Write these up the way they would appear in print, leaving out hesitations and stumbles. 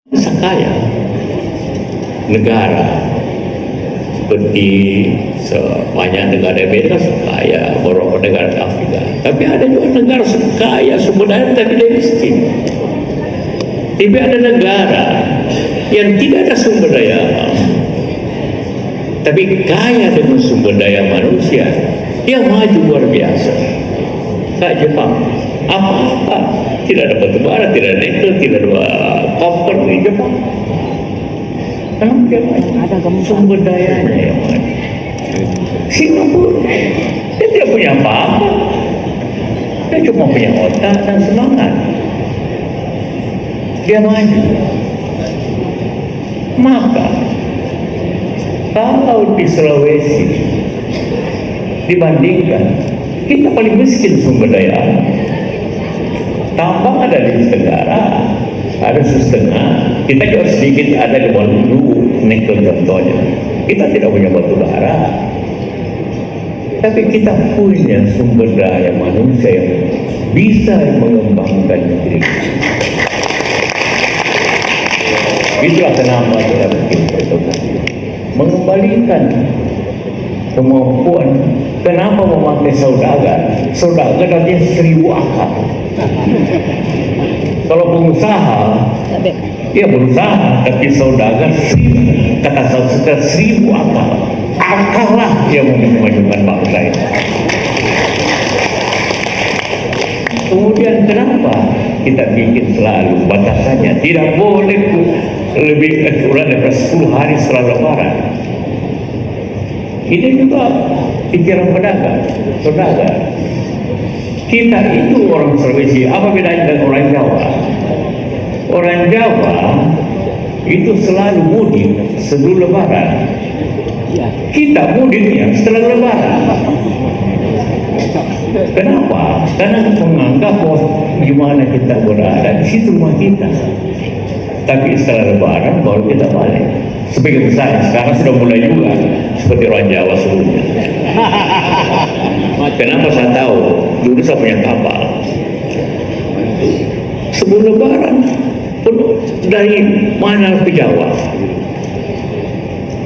Kaya negara seperti sebanyak negara Amerika kaya, beberapa negara Afrika, tapi ada juga negara kaya sumber daya tapi dia miskin. Tapi ada negara yang tidak ada sumber daya alam tapi kaya dengan sumber daya manusia, dia maju luar biasa. Kayak Jepang, apa-apa tidak ada batu bara, tidak ada nikel, tidak ada koper di Jepang. Kenapa dia maju? Sumber dayanya yang maju. Singapura, dia tidak punya apa-apa, dia cuma punya otak dan semangat, dia maju. Maka kalau di Sulawesi dibandingkan, kita paling miskin sumber daya alam. Tambang ada di Tenggara, ada setengah. Kita juga sedikit ada di Maluku, nikel contohnya. Kita tidak punya batu bara, tapi kita punya sumber daya manusia yang bisa mengembangkan negeri. Itulah kenapa kita bikin pertemuan, mengembalikan kemampuan. Kenapa memakai saudagar? Saudagar artinya 1000 akal. Kalau pengusaha, dia berusaha, tapi saudagar 1000, kata saudagar 1000 akal. Akal lah yang memajukan bangsa ini. Kemudian kenapa kita bikin selalu batasannya tidak boleh lebih kurang daripada 10 hari setelah Lebaran? Ini juga pikiran pedagang, saudara. Kita itu orang Sulawesi, apa bedanya dengan orang Jawa? Orang Jawa itu selalu mudik sebelum Lebaran. Kita mudiknya setelah Lebaran. Kenapa? Karena menganggap bahwa gimana kita berada di situ rumah kita. Tapi setelah Lebaran baru kita balik. Sebagai besar, sekarang sudah mulai juga seperti orang Jawa sebelumnya. Kenapa saya tahu? Dulu saya punya kapal. Sebelum Lebaran dari mana ke Jawa.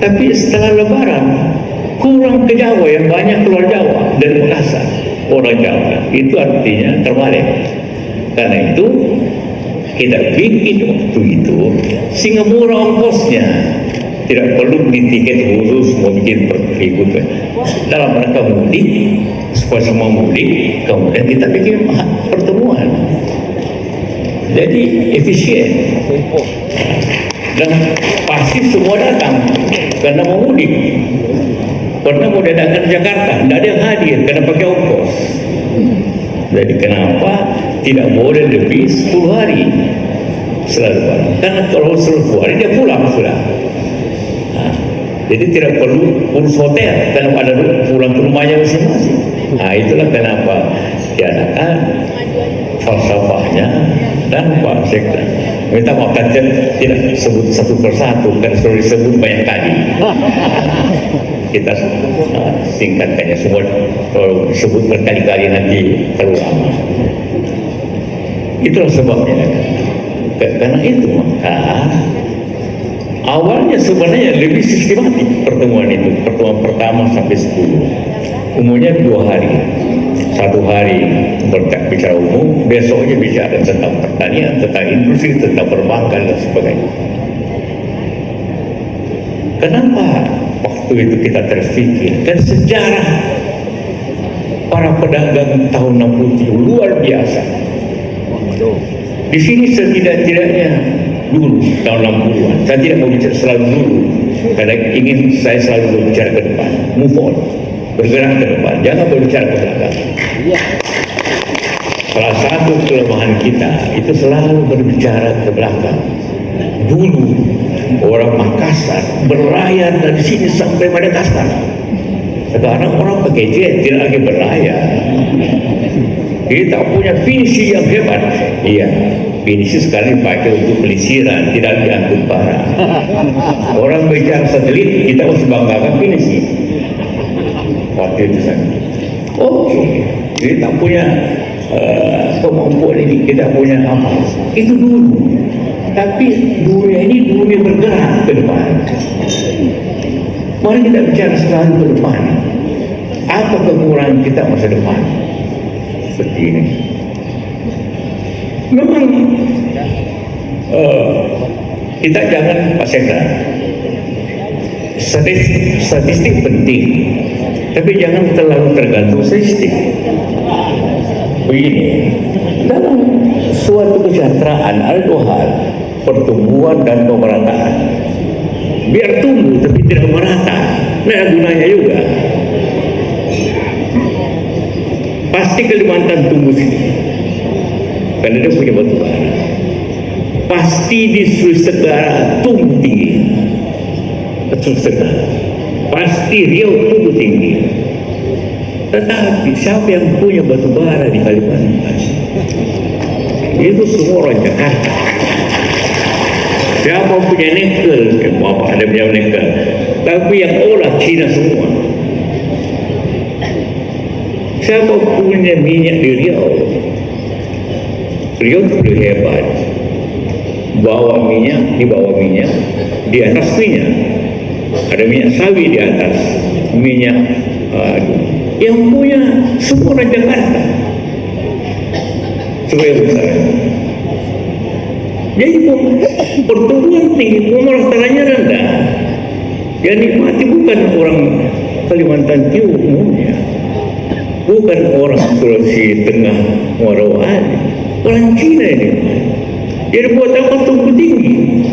Tapi setelah Lebaran kurang ke Jawa, yang banyak keluar Jawa dari Makassar. Orang Jawa itu artinya terbalik. Karena itu kita bikin waktu itu sehingga murah ongkosnya, tidak perlu beli tiket khusus mau bikin berikut dalam rangka mudik, supaya semua mudik. Kemudian kita bikin pertemuan, jadi efisien dan pasti semua datang karena mau mudik. Pernah mau datang ke Jakarta, tidak ada yang hadir karena pakai ongkos. Jadi kenapa tidak boleh lebih 10 hari setelah Lebaran? Karena kalau 10 hari dia pulang sudah. Nah, jadi tidak perlu urus hotel karena ada pulang ke rumahnya masing-masing. Nah, itulah kenapa diadakan falsafahnya dan Pak Sekda. Minta maaf tidak sebut satu persatu karena sudah disebut banyak kali. Kita singkatkannya semua, kalau disebut berkali-kali nanti terlalu lama. Itulah sebabnya. Karena itu maka awalnya sebenarnya lebih sistematik pertemuan itu. Pertemuan pertama sampai 10. Umumnya 2 hari. 1 hari berbicara umum, besoknya bicara tentang pertanian, tentang industri, tentang perbankan dan sebagainya. Kenapa waktu itu kita terpikir? Dan sejarah para pedagang tahun 60 luar biasa. Di sini setidak-tidaknya dulu tahun 60-an, saya tidak mau bicara selalu dulu karena ingin saya selalu berbicara ke depan, move on, bergerak ke depan, jangan berbicara ke belakang. Salah satu kelemahan kita itu selalu berbicara ke belakang. Dulu orang Makassar berlayar dari sini sampai Madagaskar. Sekarang orang pakai jet, tidak lagi berlayar. Kita punya pinisi yang hebat. Iya, pinisi sekarang dipakai untuk pelisiran, tidak diangkut barang. Orang bicara satelit, kita harus banggakan pinisi. Waktu itu saya, oke, kita punya kemampuan ini kita punya apa, itu dulu. Tapi dunia ini dunia bergerak ke depan. Mari kita bicara selalu ke depan. Apa kekurangan kita masa depan? Seperti ini. Memang kita jangan pasangkan statistik penting, tapi jangan terlalu tergantung statistik. Begini, dalam suatu kesejahteraan ada dua hal, pertumbuhan dan pemerataan. Biar tumbuh tapi tidak merata, nah gunanya juga. Pasti Kalimantan tumbuh sini karena dia punya batu bara. Pasti di Sulawesi Tenggara tumbuh tinggi, pasti Riau tumbuh tinggi. Tetapi siapa yang punya batu bara di Kalimantan? Itu semua orang Jakarta. Siapa punya nikel? Bapak ada punya nikel, tapi yang olah Cina semua. Siapa punya minyak di Riau? Riau itu hebat. Bawah minyak, di bawah minyak, di atas minyak. Ada minyak sawit di atas, minyak yang punya semua orang Jakarta. Semua yang besar. Jadi pertumbuhan tinggi, pemerataannya rendah. Yang nikmati bukan orang Kalimantan Timur umumnya, bukan orang Sulawesi Tengah, Warawani, orang Cina ini. Jadi buat apa tumbuh tinggi?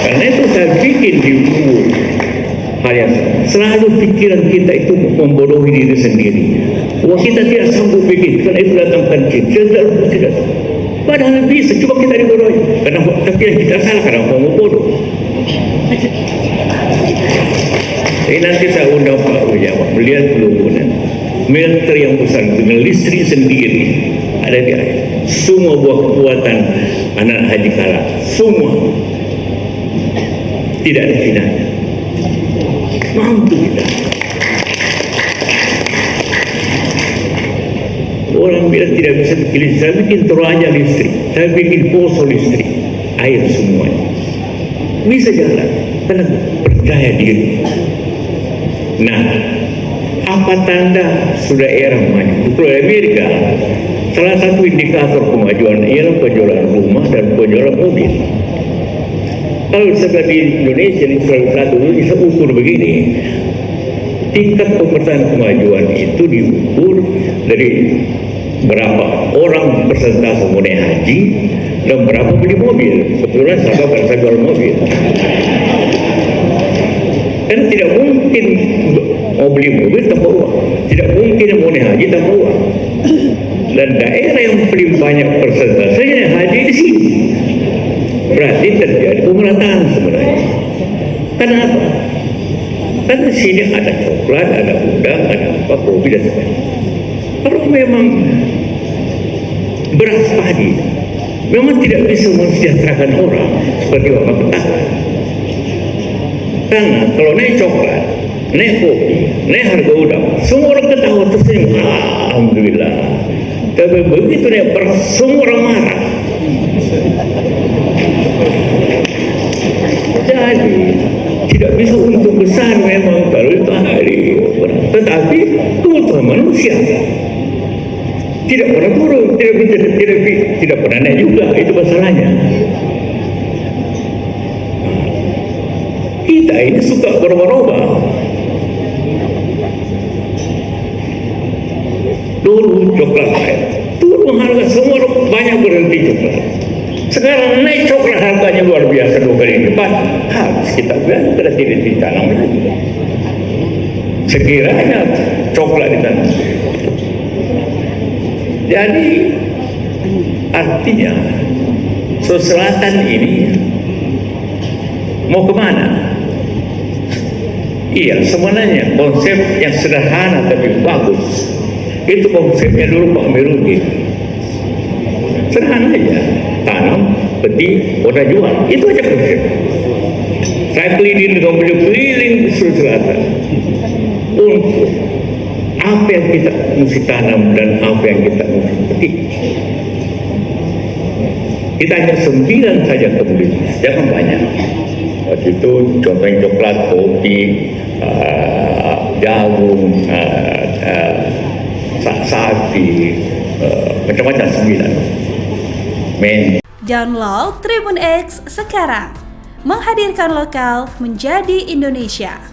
Karena itu saya bikin di buku hal yang selalu pikiran kita itu membodohi diri sendiri. Wah, kita tidak sanggup bikin, karena itu datangkan kita tidak. Padahal bisa, cuma kita dibodohi. Karena tapi yang kita salah karena mau bodoh. Jadi nanti saya undang Pak Ujawa melihat Pelumbunan, meter yang besar dengan listrik sendiri ada di air. Semua buah kekuatan anak Haji Kala, semua tidak ada finanya. Mampu kita. Orang bilang tidak bisa bikin listrik, saya bikin Toraja listrik, saya bikin Poso listrik, air semuanya bisa jalan karena percaya diri. Nah, apa tanda sudah era maju? Kalau Amerika, salah satu indikator kemajuan ialah penjualan rumah dan penjualan mobil. Kalau seperti di Indonesia ini salah satu bisa ukur begini, tingkat pemerataan kemajuan itu diukur dari berapa orang persentase mau naik haji dan berapa beli mobil. Kebetulan saya jual mobil. Kan tidak mungkin mau beli mobil tanpa uang, tidak mungkin mau naik haji tanpa uang. Dan daerah yang paling banyak persentasenya haji di sini. Berarti terjadi pemerataan sebenarnya. Kenapa? Karena di sini ada coklat, ada udang, ada apa, kopi dan sebagainya. Kalau memang beras padi memang tidak bisa mensejahterakan orang seperti Bapak katakan. Karena kalau naik coklat, naik kopi, naik harga udang, semua orang ketawa tersenyum, alhamdulillah. Tapi begitu naik beras, semua orang marah. Jadi tidak bisa untuk besar memang kalau itu hari, tetapi kebutuhan manusia tidak pernah turun, tidak pernah naik juga, itu masalahnya. Kita ini suka berubah-ubah. Dulu coklat naik, turun harga, semua banyak berhenti coklat. Sekarang naik coklat harganya luar biasa 2 kali lipat. Habis kita bilang tidak ditanam lagi. Sekiranya coklat ditanam. Jadi artinya Sulawesi Selatan ini mau kemana? Iya, sebenarnya konsep yang sederhana tapi bagus. Itu konsepnya dulu Pak Amiruddin. Sederhana aja, tanam, petik, udah jual, itu aja konsep. Saya keliling dengan beliau keliling di Sulawesi Selatan untuk apa yang kita mesti tanam dan apa yang kita mesti petik. Kita hanya 9 saja komoditas, jangan banyak. Waktu itu contohnya coklat, kopi, jagung, sapi, macam-macam 9. Download Tribun X sekarang, menghadirkan lokal menjadi Indonesia.